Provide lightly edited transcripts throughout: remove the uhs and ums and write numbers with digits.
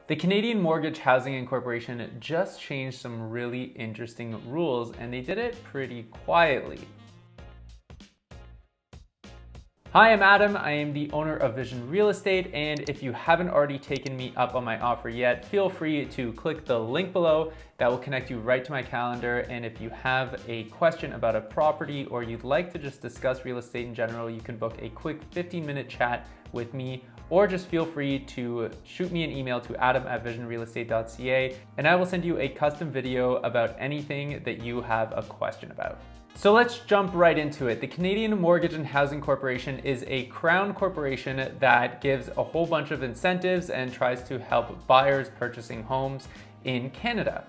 The Canadian Mortgage Housing Incorporation just changed some really interesting rules, and they did it pretty quietly. Hi, I'm Adam. I am the owner of Vision Real Estate, and if you haven't already taken me up on my offer yet, feel free to click the link below. That will connect you right to my calendar, and if you have a question about a property or you'd like to just discuss real estate in general, you can book a quick 15-minute chat with me, or just feel free to shoot me an email to adam@visionrealestate.ca, and I will send you a custom video about anything that you have a question about. So let's jump right into it. The Canadian Mortgage and Housing Corporation is a crown corporation that gives a whole bunch of incentives and tries to help buyers purchasing homes in Canada.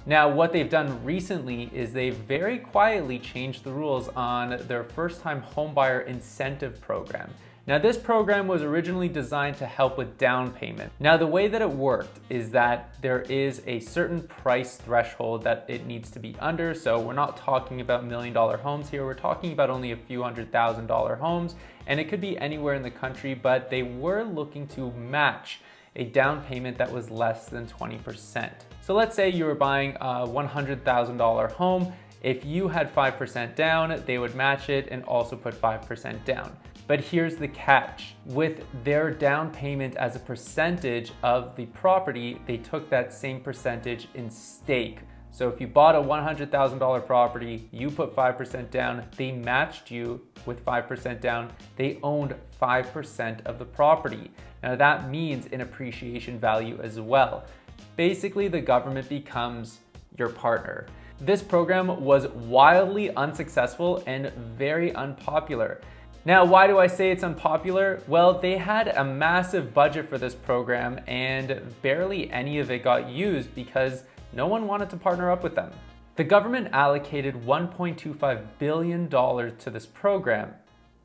Now, what they've done recently is they've very quietly changed the rules on their first-time homebuyer incentive program. Now, this program was originally designed to help with down payment. Now, the way that it worked is that there is a certain price threshold that it needs to be under. So we're not talking about $1 million homes here. We're talking about only a few $100,000 homes, and it could be anywhere in the country, but they were looking to match a down payment that was less than 20%. So let's say you were buying a $100,000 home. If you had 5% down, they would match it and also put 5% down. But here's the catch. With their down payment as a percentage of the property, they took that same percentage in stake. So if you bought a $100,000 property, you put 5% down, they matched you with 5% down, they owned 5% of the property. Now that means an appreciation value as well. Basically, the government becomes your partner. This program was wildly unsuccessful and very unpopular. Now, why do I say it's unpopular? Well, they had a massive budget for this program and barely any of it got used because no one wanted to partner up with them. The government allocated $1.25 billion to this program,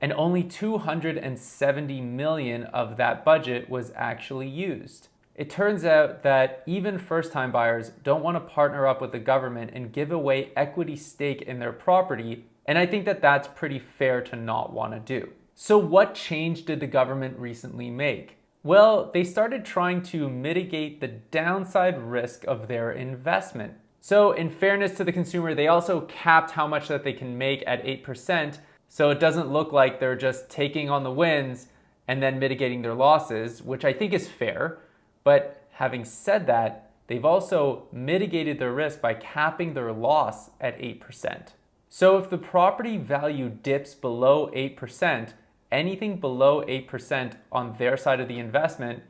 and only $270 million of that budget was actually used. It turns out that even first-time buyers don't want to partner up with the government and give away equity stake in their property, and I think that that's pretty fair to not want to do. So what change did the government recently make? Well, they started trying to mitigate the downside risk of their investment. So in fairness to the consumer, they also capped how much that they can make at 8%, so it doesn't look like they're just taking on the wins and then mitigating their losses, which I think is fair. But having said that, they've also mitigated their risk by capping their loss at 8%. So if the property value dips below 8%, anything below 8% on their side of the investment,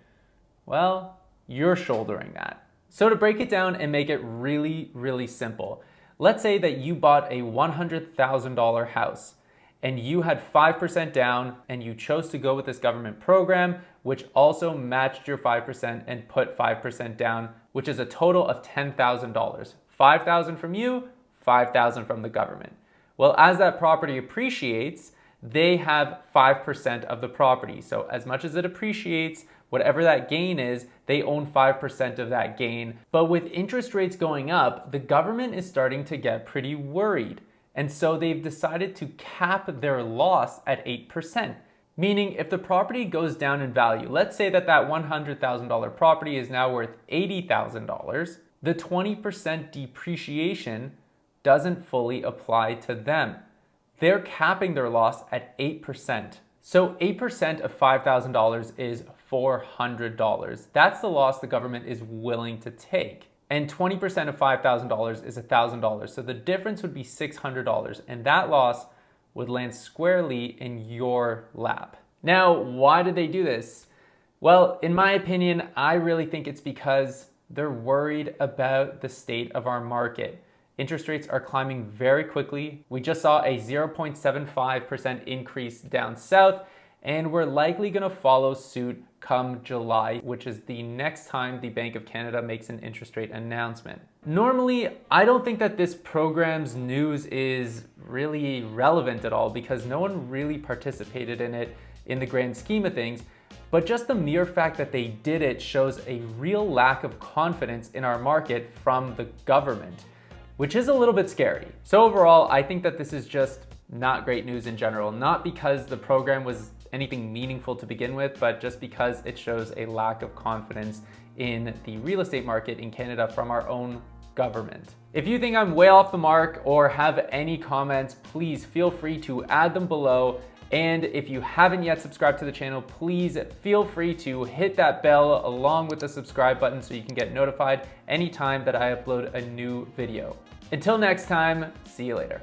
well, you're shouldering that. So to break it down and make it really, really simple, let's say that you bought a $100,000 house and you had 5% down and you chose to go with this government program, which also matched your 5% and put 5% down, which is a total of $10,000. $5,000 from you, $5,000 from the government. Well, as that property appreciates, they have 5% of the property. So as much as it appreciates, whatever that gain is, they own 5% of that gain. But with interest rates going up, the government is starting to get pretty worried. And so they've decided to cap their loss at 8%. Meaning if the property goes down in value, let's say that that $100,000 property is now worth $80,000, the 20% depreciation doesn't fully apply to them. They're capping their loss at 8%. So 8% of $5,000 is $400. That's the loss the government is willing to take. And 20% of $5,000 is $1,000. So the difference would be $600, and that loss would land squarely in your lap. Now, why did they do this? Well, in my opinion, I really think it's because they're worried about the state of our market. Interest rates are climbing very quickly. We just saw a 0.75% increase down south, and we're likely going to follow suit come July, which is the next time the Bank of Canada makes an interest rate announcement. Normally, I don't think that this program's news is really relevant at all because no one really participated in it in the grand scheme of things, but just the mere fact that they did it shows a real lack of confidence in our market from the government, which is a little bit scary. So overall, I think that this is just not great news in general, not because the program was anything meaningful to begin with, but just because it shows a lack of confidence in the real estate market in Canada from our own government. If you think I'm way off the mark or have any comments, please feel free to add them below. And if you haven't yet subscribed to the channel, please feel free to hit that bell along with the subscribe button so you can get notified anytime that I upload a new video. Until next time, see you later.